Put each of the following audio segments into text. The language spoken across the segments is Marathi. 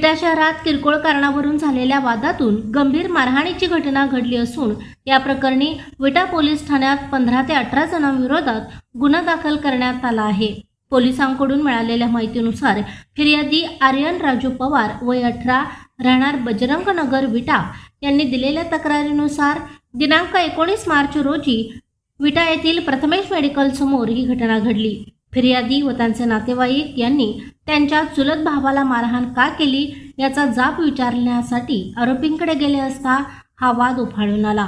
विटा शहरात किरकोळ कारणावरून झालेल्या वादातून गंभीर मारहाणीची घटना घडली असून या प्रकरणी विटा पोलीस ठाण्यात 15 ते 18 जणांविरोधात गुन्हा दाखल करण्यात आला आहे। पोलिसांकडून मिळालेल्या माहितीनुसार फिर्यादी आर्यन राजू पवार वय 18 राहणार बजरंग नगर विटा यांनी दिलेल्या तक्रारीनुसार दिनांक 19 मार्च रोजी विटा येथील प्रथमेश मेडिकल समोर ही घटना घडली। फिर्यादी व त्यांचे नातेवाईक यांनी त्यांच्या चुलत भावाला मारहाण का केली याचा जाब विचारण्यासाठी आरोपींकडे गेले असता हा वाद उफाळून आला।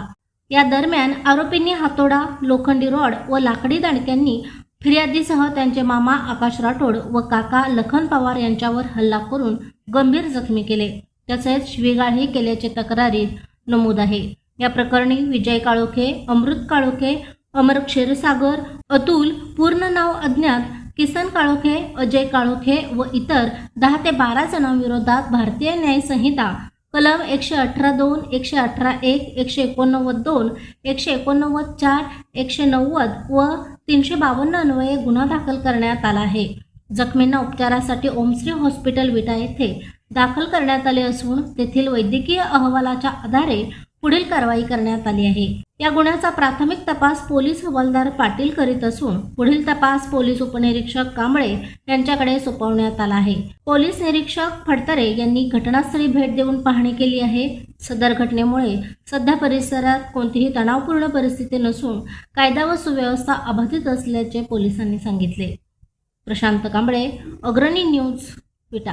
या दरम्यान आरोपींनी हातोडा, लोखंडी रॉड व लाकडी दांडक्यांनी फिर्यादीसह त्यांचे मामा आकाश राठोड व काका लखन पवार यांच्यावर हल्ला करून गंभीर जखमी केले, तसेच शिवीगाळही केल्याचे तक्रारीत नमूद आहे। या प्रकरणी विजय काळोखे, अमृत काळोखे, अमर क्षीरसागर, अतुल पूर्ण नाव अज्ञात, किसन काळोखे, अजय काळोखे व इतर 10 ते 12 जणांविरोधात भारतीय न्याय संहिता कलम 118(2), 118(1), 189(2), 189(4), 190 व 352 अन्वये गुन्हा दाखल करण्यात आला आहे। जखमींना उपचारासाठी ओमश्री हॉस्पिटल विटा येथे दाखल करण्यात आले असून तेथील वैद्यकीय अहवालाच्या आधारे पुढील कारवाई करण्यात आली आहे। या गुन्ह्याचा प्राथमिक तपास पोलीस हवालदार पाटील करीत असून पुढील तपास पोलीस उपनिरीक्षक कांबळे यांच्याकडे सोपवण्यात आला आहे। पोलीस निरीक्षक फडतरे यांनी घटनास्थळी भेट देऊन पाहणी केली आहे। सदर घटनेमुळे सध्या परिसरात कोणतीही तणावपूर्ण परिस्थिती नसून कायदा व सुव्यवस्था अबाधित असल्याचे पोलिसांनी सांगितले। प्रशांत कांबळे, अग्रणी न्यूज, विटा।